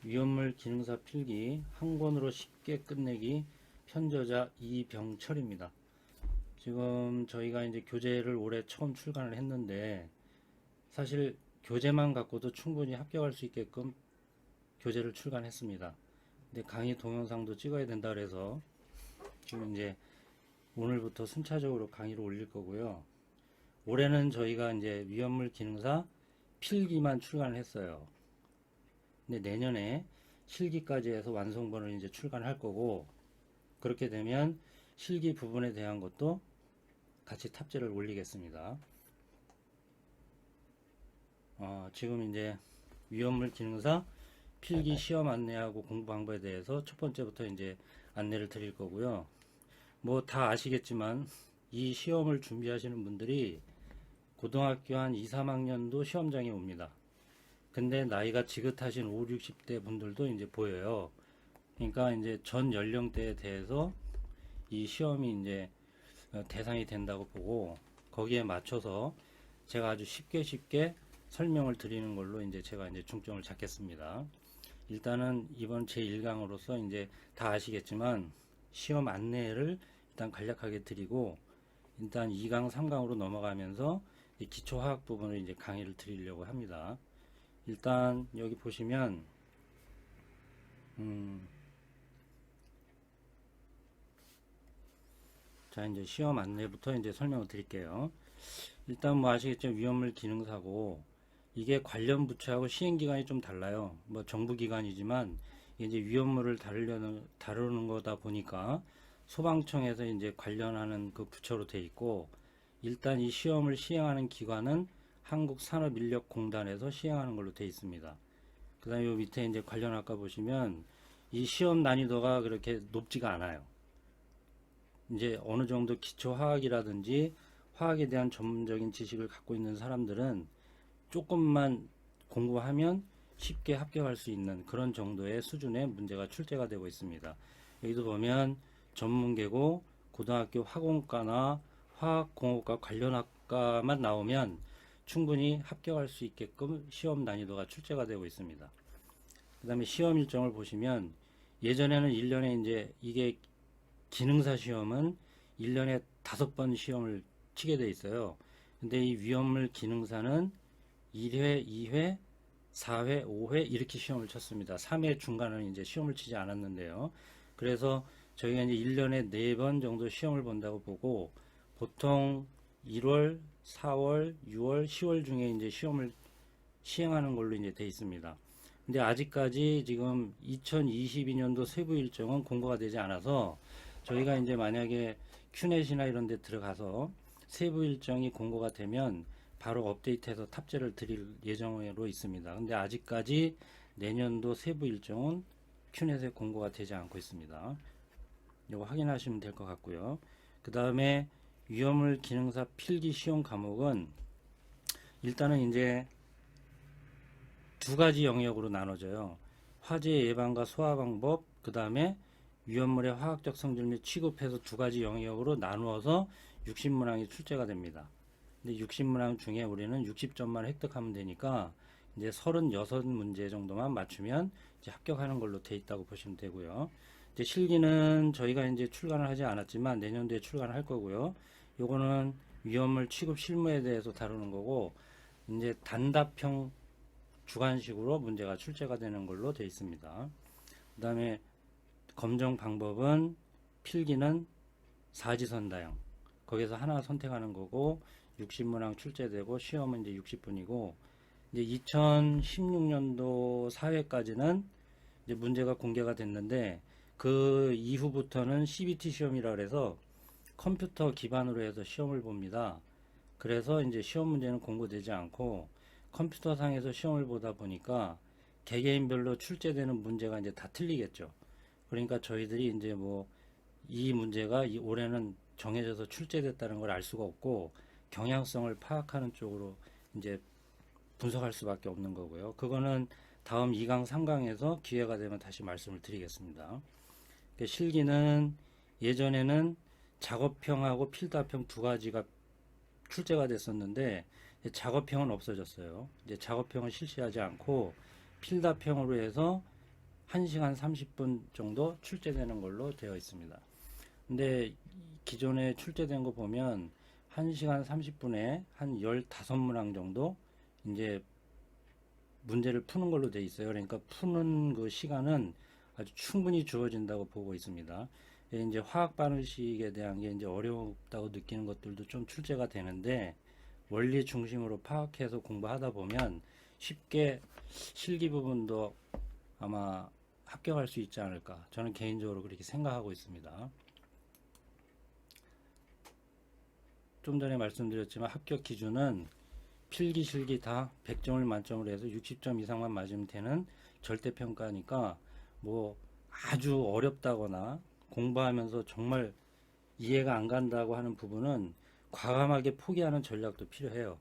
위험물 기능사 필기 한 권으로 쉽게 끝내기 편저자 이병철입니다. 지금 저희가 이제 교재를 올해 처음 출간을 했는데 사실 교재만 갖고도 충분히 합격할 수 있게끔 교재를 출간했습니다. 근데 강의 동영상도 찍어야 된다 그래서 지금 이제 오늘부터 순차적으로 강의를 올릴 거고요. 올해는 저희가 이제 위험물 기능사 필기만 출간을 했어요. 근데 내년에 실기까지 해서 완성본을 이제 출간할 거고, 그렇게 되면 실기 부분에 대한 것도 같이 탑재를 올리겠습니다. 지금 이제 위험물 기능사 필기 시험 안내하고 공부 방법에 대해서 첫 번째부터 이제 안내를 드릴 거고요. 뭐 다 아시겠지만 이 시험을 준비하시는 분들이 고등학교 한 2, 3학년도 시험장에 옵니다. 근데 나이가 지긋하신 5, 60대 분들도 이제 보여요. 그러니까 이제 전 연령대에 대해서 이 시험이 이제 대상이 된다고 보고, 거기에 맞춰서 제가 아주 쉽게 설명을 드리는 걸로 이제 제가 이제 중점을 잡겠습니다. 일단은 이번 제 1강으로서 이제 다 아시겠지만 시험 안내를 일단 간략하게 드리고, 일단 2강, 3강으로 넘어가면서 기초화학 부분을 이제 강의를 드리려고 합니다. 일단 여기 보시면 자, 이제 시험 안내부터 이제 설명을 드릴게요. 일단 뭐 아시겠죠? 위험물 기능사고, 이게 관련 부처하고 시행기관이 좀 달라요. 뭐 정부기관이지만 이제 위험물을 다루는 거다 보니까 소방청에서 이제 관련하는 그 부처로 돼 있고, 일단 이 시험을 시행하는 기관은 한국산업인력공단에서 시행하는 걸로 돼 있습니다. 그 다음에 요 밑에 이제 관련 아까 보시면 이 시험 난이도가 그렇게 높지가 않아요. 이제 어느 정도 기초화학이라든지 화학에 대한 전문적인 지식을 갖고 있는 사람들은 조금만 공부하면 쉽게 합격할 수 있는 그런 정도의 수준의 문제가 출제가 되고 있습니다. 여기도 보면 전문계고 고등학교 화공과나 화학공업과 관련 학과만 나오면 충분히 합격할 수 있게끔 시험 난이도가 출제가 되고 있습니다. 그 다음에 시험 일정을 보시면 예전에는 1년에 이제 이게 기능사 시험은 1년에 5번 시험을 치게 돼 있어요. 근데 이 위험물 기능사는 1회, 2회, 4회, 5회 이렇게 시험을 쳤습니다. 3회 중간은 이제 시험을 치지 않았는데요. 그래서 저희가 이제 1년에 4번 정도 시험을 본다고 보고, 보통 1월, 4월, 6월, 10월 중에 이제 시험을 시행하는 걸로 이제 돼 있습니다. 근데 아직까지 지금 2022년도 세부 일정은 공고가 되지 않아서 저희가 이제 만약에 큐넷이나 이런 데 들어가서 세부 일정이 공고가 되면 바로 업데이트해서 탑재를 드릴 예정으로 있습니다. 근데 아직까지 내년도 세부 일정은 큐넷에 공고가 되지 않고 있습니다. 이거 확인하시면 될 것 같고요. 그 다음에 위험물 기능사 필기 시험 과목은 일단은 이제 두 가지 영역으로 나눠져요. 화재 예방과 소화 방법, 그 다음에 위험물의 화학적 성질 및 취급해서 두 가지 영역으로 나누어서 60문항이 출제가 됩니다. 근데 60문항 중에 우리는 60점만 획득하면 되니까 이제 36문제 정도만 맞추면 이제 합격하는 걸로 돼 있다고 보시면 되고요. 이제 실기는 저희가 이제 출간을 하지 않았지만 내년도에 출간을 할 거고요. 요거는 위험물 취급 실무에 대해서 다루는 거고, 이제 단답형 주관식으로 문제가 출제가 되는 걸로 되어 있습니다. 그 다음에 검정 방법은 필기는 사지선다형, 거기서 하나 선택하는 거고 60문항 출제되고 시험은 이제 60분이고, 이제 2016년도 4회까지는 이제 문제가 공개가 됐는데 그 이후부터는 CBT 시험이라 그래서 컴퓨터 기반으로 해서 시험을 봅니다. 그래서 이제 시험 문제는 공고되지 않고 컴퓨터 상에서 시험을 보다 보니까 개개인별로 출제되는 문제가 이제 다 틀리겠죠. 그러니까 저희들이 이제 뭐 이 문제가 올해는 정해져서 출제됐다는 걸 알 수가 없고 경향성을 파악하는 쪽으로 이제 분석할 수밖에 없는 거고요. 그거는 다음 2강, 3강에서 기회가 되면 다시 말씀을 드리겠습니다. 실기는 예전에는 작업형하고 필답형 두 가지가 출제가 됐었는데 작업형은 없어졌어요. 이제 작업형은 실시하지 않고 필답형으로 해서 1시간 30분 정도 출제되는 걸로 되어 있습니다. 근데 기존에 출제된 거 보면 1시간 30분에 한 15문항 정도 이제 문제를 푸는 걸로 되어 있어요. 그러니까 푸는 그 시간은 아주 충분히 주어진다고 보고 있습니다. 이제 화학 반응식에 대한 게 이제 어렵다고 느끼는 것들도 좀 출제가 되는데 원리 중심으로 파악해서 공부하다 보면 쉽게 실기 부분도 아마 합격할 수 있지 않을까. 저는 개인적으로 그렇게 생각하고 있습니다. 좀 전에 말씀드렸지만 합격 기준은 필기, 실기 다 100점을 만점으로 해서 60점 이상만 맞으면 되는 절대평가니까 뭐 아주 어렵다거나 공부하면서 정말 이해가 안 간다고 하는 부분은 과감하게 포기하는 전략도 필요해요.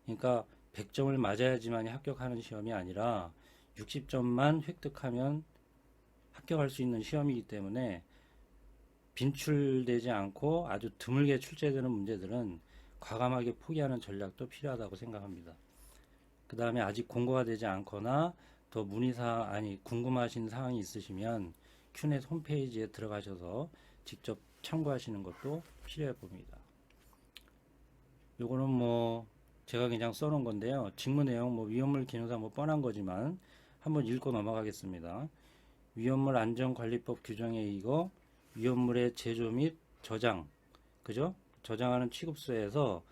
그러니까 100점을 맞아야지만 합격하는 시험이 아니라 60점만 획득하면 합격할 수 있는 시험이기 때문에 빈출되지 않고 아주 드물게 출제되는 문제들은 과감하게 포기하는 전략도 필요하다고 생각합니다. 그 다음에 아직 공고가 되지 않거나 더 궁금하신 사항이 있으시면 큐넷 홈페이지에 들어가셔서 직접 참고하시는 것도 필요해 봅니다. 요거는 뭐 제가 그냥 써놓은 건데요. 직무 내용 뭐 위험물 기능사 뭐 뻔한 거지만 한번 읽고 넘어가겠습니다. 위험물 안전관리법 규정에 의거 위험물의 제조 및 저장, 그죠? 저장하는 취급소에서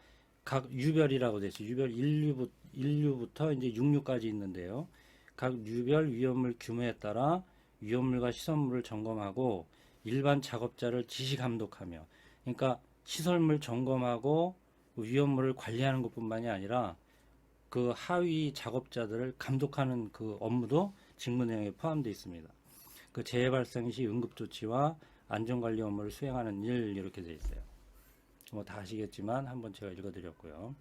각 유별이라고 되어 있어요. 유별 1류부터 이제 6류까지 있는데요. 각 유별 위험물 규모에 따라 위험물과 시설물을 점검하고 일반 작업자를 지시 감독하며, 그러니까 시설물 점검하고 위험물을 관리하는 것뿐만이 아니라 그 하위 작업자들을 감독하는 그 업무도 직무 내용에 포함되어 있습니다. 그 재해 발생 시 응급조치와 안전관리 업무를 수행하는 일, 이렇게 되어 있어요. 뭐 다 아시겠지만 한번 제가 읽어드렸고요.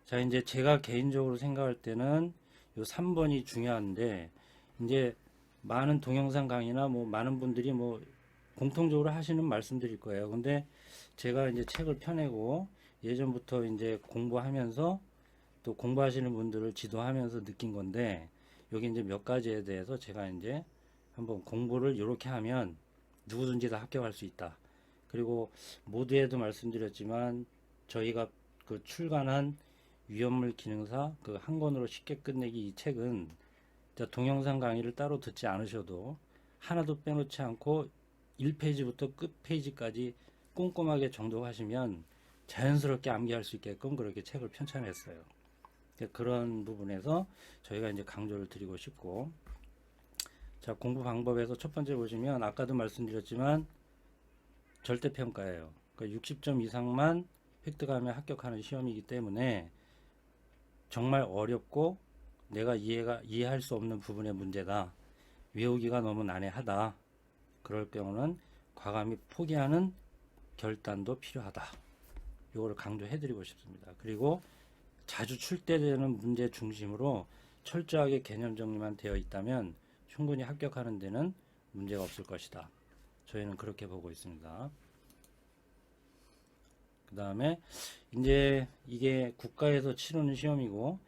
자, 이제 제가 개인적으로 생각할 때는 요 3번이 중요한데, 이제 많은 동영상 강의나 뭐 많은 분들이 뭐 공통적으로 하시는 말씀드릴 거예요. 근데 제가 이제 책을 펴내고 예전부터 이제 공부하면서 또 공부하시는 분들을 지도하면서 느낀 건데, 여기 이제 몇 가지에 대해서 제가 이제 한번 공부를 이렇게 하면 누구든지 다 합격할 수 있다. 그리고 모두에도 말씀드렸지만 저희가 그 출간한 위험물 기능사 그 한 권으로 쉽게 끝내기, 이 책은 동영상 강의를 따로 듣지 않으셔도 하나도 빼놓지 않고 1페이지부터 끝 페이지까지 꼼꼼하게 정독하시면 자연스럽게 암기할 수 있게끔 그렇게 책을 편찬했어요. 그런 부분에서 저희가 이제 강조를 드리고 싶고, 자, 공부 방법에서 첫 번째 보시면 아까도 말씀드렸지만 절대평가예요. 그러니까 60점 이상만 획득하면 합격하는 시험이기 때문에 정말 어렵고 내가 이해할 수 없는 부분의 문제다, 외우기가 너무 난해하다, 그럴 경우는 과감히 포기하는 결단도 필요하다. 이거를 강조해드리고 싶습니다. 그리고 자주 출제되는 문제 중심으로 철저하게 개념 정리만 되어 있다면 충분히 합격하는 데는 문제가 없을 것이다. 저희는 그렇게 보고 있습니다. 그 다음에 이제 이게 국가에서 치르는 시험이고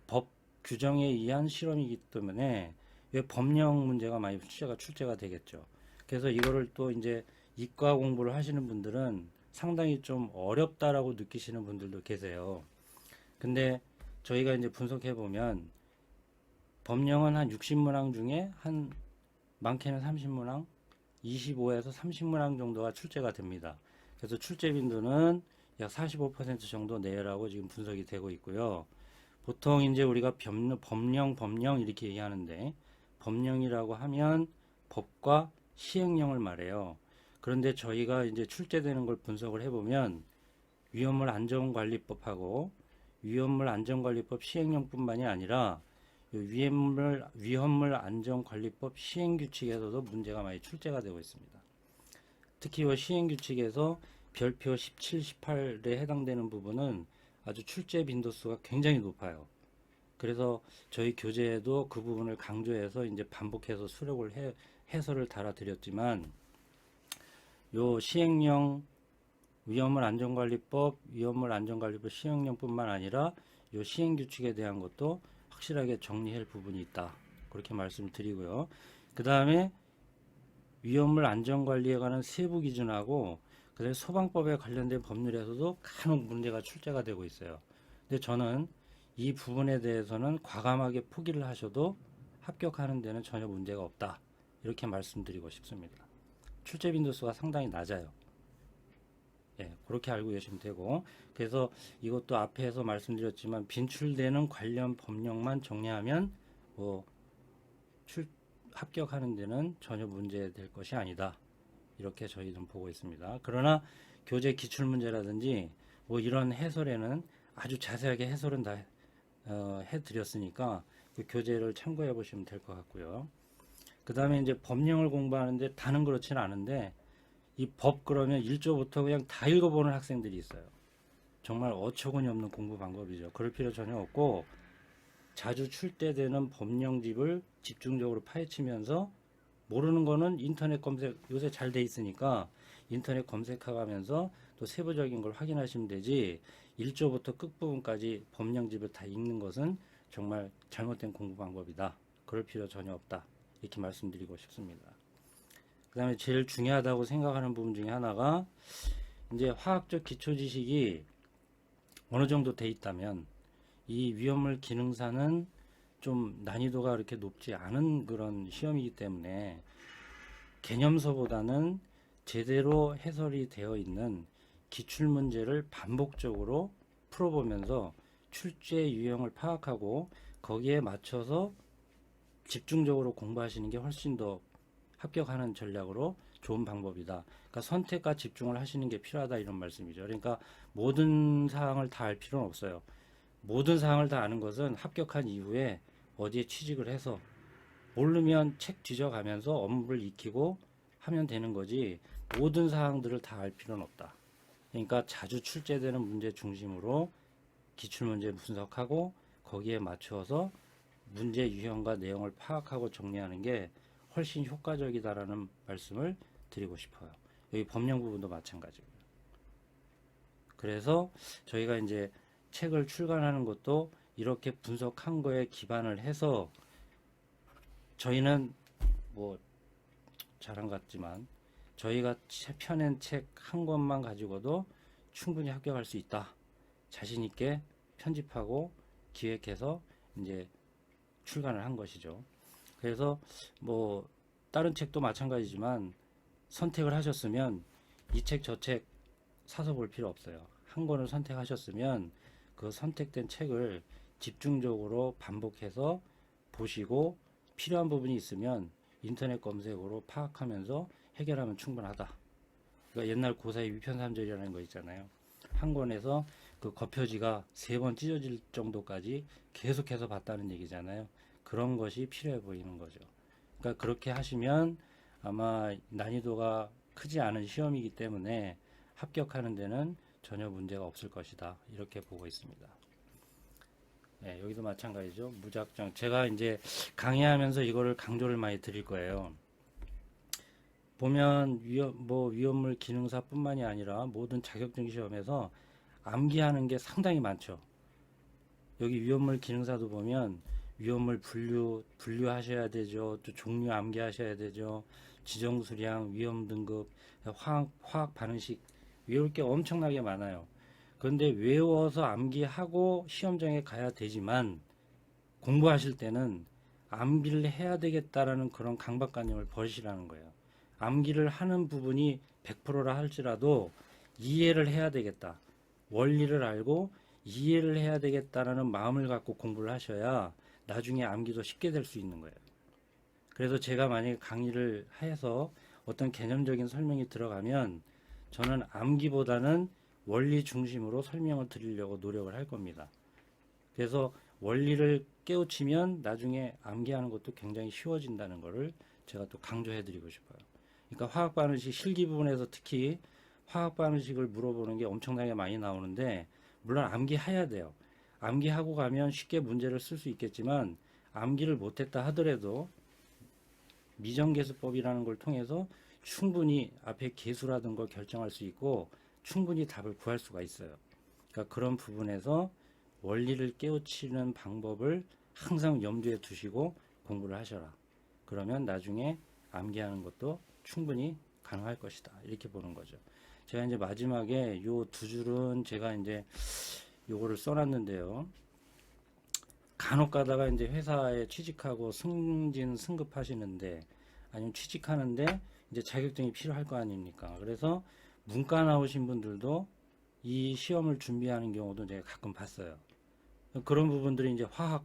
법 규정에 의한 실험이기 때문에 왜 법령 문제가 많이 출제가 되겠죠. 그래서 이거를 또 이제 이과 공부를 하시는 분들은 상당히 좀 어렵다라고 느끼시는 분들도 계세요. 근데 저희가 이제 분석해 보면 법령은 한 60문항 중에 한 많게는 30문항, 25에서 30문항 정도가 출제가 됩니다. 그래서 출제 빈도는 약 45% 정도 내외라고 지금 분석이 되고 있고요. 보통 이제 우리가 법령 이렇게 얘기하는데, 법령이라고 하면 법과 시행령을 말해요. 그런데 저희가 이제 출제되는 걸 분석을 해보면 위험물 안전관리법하고 위험물 안전관리법 시행령뿐만이 아니라 위험물 안전관리법 시행규칙에서도 문제가 많이 출제가 되고 있습니다. 특히 이 시행규칙에서 별표 17, 18에 해당되는 부분은 아주 출제 빈도수가 굉장히 높아요. 그래서 저희 교재에도 그 부분을 강조해서 이제 반복해서 수록을 해설을 달아드렸지만, 요 시행령, 위험물 안전관리법 시행령뿐만 아니라 요 시행규칙에 대한 것도 확실하게 정리할 부분이 있다, 그렇게 말씀드리고요. 그 다음에 위험물 안전관리에 관한 세부 기준하고 그다음에 소방법에 관련된 법률에서도 간혹 문제가 출제가 되고 있어요. 근데 저는 이 부분에 대해서는 과감하게 포기를 하셔도 합격하는 데는 전혀 문제가 없다. 이렇게 말씀드리고 싶습니다. 출제 빈도수가 상당히 낮아요. 예, 그렇게 알고 계시면 되고, 그래서 이것도 앞에서 말씀드렸지만 빈출되는 관련 법령만 정리하면 뭐 합격하는 데는 전혀 문제될 것이 아니다. 이렇게 저희는 보고 있습니다. 그러나 교재 기출문제라든지 뭐 이런 해설에는 아주 자세하게 해설은 다 해드렸으니까 그 교재를 참고해 보시면 될 것 같고요. 그 다음에 이제 법령을 공부하는데 다는 그렇지는 않은데 이 법 그러면 1조부터 그냥 다 읽어보는 학생들이 있어요. 정말 어처구니 없는 공부 방법이죠. 그럴 필요 전혀 없고 자주 출제되는 법령집을 집중적으로 파헤치면서 모르는 거는 인터넷 검색 요새 잘 돼 있으니까 인터넷 검색하면서 또 세부적인 걸 확인하시면 되지 1조부터 끝부분까지 법령집을 다 읽는 것은 정말 잘못된 공부 방법이다. 그럴 필요 전혀 없다. 이렇게 말씀드리고 싶습니다. 그 다음에 제일 중요하다고 생각하는 부분 중에 하나가 이제 화학적 기초 지식이 어느 정도 돼 있다면 이 위험물 기능사는 좀 난이도가 그렇게 높지 않은 그런 시험이기 때문에 개념서보다는 제대로 해설이 되어 있는 기출문제를 반복적으로 풀어보면서 출제 유형을 파악하고 거기에 맞춰서 집중적으로 공부하시는 게 훨씬 더 합격하는 전략으로 좋은 방법이다. 그러니까 선택과 집중을 하시는 게 필요하다 이런 말씀이죠. 그러니까 모든 사항을 다 알 필요는 없어요. 모든 사항을 다 아는 것은 합격한 이후에 어디에 취직을 해서 모르면 책 뒤져가면서 업무를 익히고 하면 되는 거지 모든 사항들을 다 알 필요는 없다. 그러니까 자주 출제되는 문제 중심으로 기출문제 분석하고 거기에 맞춰서 문제 유형과 내용을 파악하고 정리하는 게 훨씬 효과적이다라는 말씀을 드리고 싶어요. 여기 법령 부분도 마찬가지고요. 그래서 저희가 이제 책을 출간하는 것도 이렇게 분석한 거에 기반을 해서 저희는 뭐 자랑 같지만 저희가 펴낸 책 한 권만 가지고도 충분히 합격할 수 있다. 자신 있게 편집하고 기획해서 이제 출간을 한 것이죠. 그래서 뭐 다른 책도 마찬가지지만 선택을 하셨으면 이 책 저 책 사서 볼 필요 없어요. 한 권을 선택하셨으면 그 선택된 책을 집중적으로 반복해서 보시고 필요한 부분이 있으면 인터넷 검색으로 파악하면서 해결하면 충분하다. 그러니까 옛날 고사의 위편삼절이라는 거 있잖아요. 한 권에서 그 겉표지가 3번 찢어질 정도까지 계속해서 봤다는 얘기잖아요. 그런 것이 필요해 보이는 거죠. 그러니까 그렇게 하시면 아마 난이도가 크지 않은 시험이기 때문에 합격하는 데는 전혀 문제가 없을 것이다. 이렇게 보고 있습니다. 네, 여기도 마찬가지죠. 무작정. 제가 이제 강의하면서 이거를 강조를 많이 드릴 거예요. 보면 위험물 기능사뿐만이 아니라 모든 자격증 시험에서 암기하는 게 상당히 많죠. 여기 위험물 기능사도 보면 위험물 분류하셔야 되죠. 또 종류 암기하셔야 되죠. 지정 수량, 위험 등급, 화학 반응식 외울 게 엄청나게 많아요. 그런데 외워서 암기하고 시험장에 가야 되지만 공부하실 때는 암기를 해야 되겠다라는 그런 강박관념을 버리시라는 거예요. 암기를 하는 부분이 100%라 할지라도 이해를 해야 되겠다. 원리를 알고 이해를 해야 되겠다라는 마음을 갖고 공부를 하셔야 나중에 암기도 쉽게 될 수 있는 거예요. 그래서 제가 만약에 강의를 해서 어떤 개념적인 설명이 들어가면 저는 암기보다는 원리 중심으로 설명을 드리려고 노력을 할 겁니다. 그래서 원리를 깨우치면 나중에 암기하는 것도 굉장히 쉬워진다는 것을 제가 또 강조해 드리고 싶어요. 그러니까 화학 반응식 실기 부분에서 특히 화학 반응식을 물어보는 게 엄청나게 많이 나오는데 물론 암기해야 돼요. 암기하고 가면 쉽게 문제를 쓸 수 있겠지만 암기를 못했다 하더라도 미정계수법이라는 걸 통해서 충분히 앞에 계수라든 걸 결정할 수 있고 충분히 답을 구할 수가 있어요. 그러니까 그런 부분에서 원리를 깨우치는 방법을 항상 염두에 두시고 공부를 하셔라. 그러면 나중에 암기하는 것도 충분히 가능할 것이다. 이렇게 보는 거죠. 제가 이제 마지막에 요 두 줄은 제가 이제 요거를 써놨는데요. 간혹 가다가 이제 회사에 취직하고 승진 승급하시는데 아니면 취직하는데 이제 자격증이 필요할 거 아닙니까? 그래서 문과 나오신 분들도 이 시험을 준비하는 경우도 제가 가끔 봤어요. 그런 부분들이 이제 화학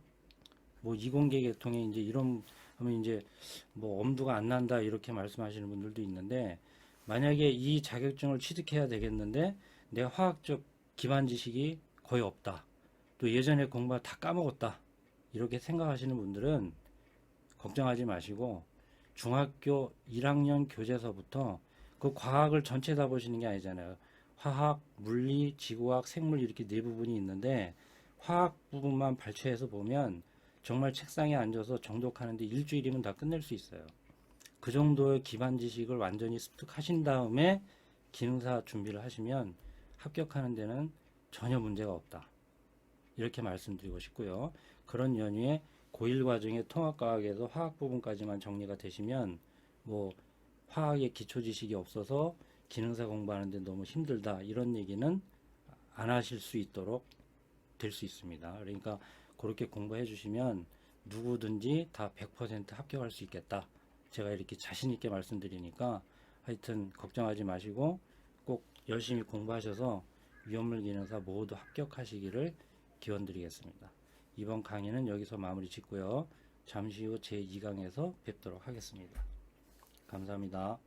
뭐 이공계 계통에 이제 이런 하면 이제 뭐 엄두가 안 난다 이렇게 말씀하시는 분들도 있는데, 만약에 이 자격증을 취득해야 되겠는데 내 화학적 기반 지식이 거의 없다, 또 예전에 공부 다 까먹었다 이렇게 생각하시는 분들은 걱정하지 마시고 중학교 1학년 교재서부터 그 과학을 전체 다 보시는 게 아니잖아요. 화학, 물리, 지구화학, 생물 이렇게 네 부분이 있는데 화학 부분만 발췌해서 보면 정말 책상에 앉아서 정독하는데 일주일이면 다 끝낼 수 있어요. 그 정도의 기반 지식을 완전히 습득하신 다음에 기능사 준비를 하시면 합격하는 데는 전혀 문제가 없다. 이렇게 말씀드리고 싶고요. 그런 연유에 고1 과정의 통합과학에서 화학 부분까지만 정리가 되시면 뭐 화학의 기초 지식이 없어서 기능사 공부하는데 너무 힘들다 이런 얘기는 안 하실 수 있도록 될 수 있습니다. 그러니까 그렇게 공부해 주시면 누구든지 다 100% 합격할 수 있겠다. 제가 이렇게 자신 있게 말씀드리니까 하여튼 걱정하지 마시고 꼭 열심히 공부하셔서 위험물 기능사 모두 합격하시기를 기원드리겠습니다. 이번 강의는 여기서 마무리 짓고요. 잠시 후 제2강에서 뵙도록 하겠습니다. 감사합니다.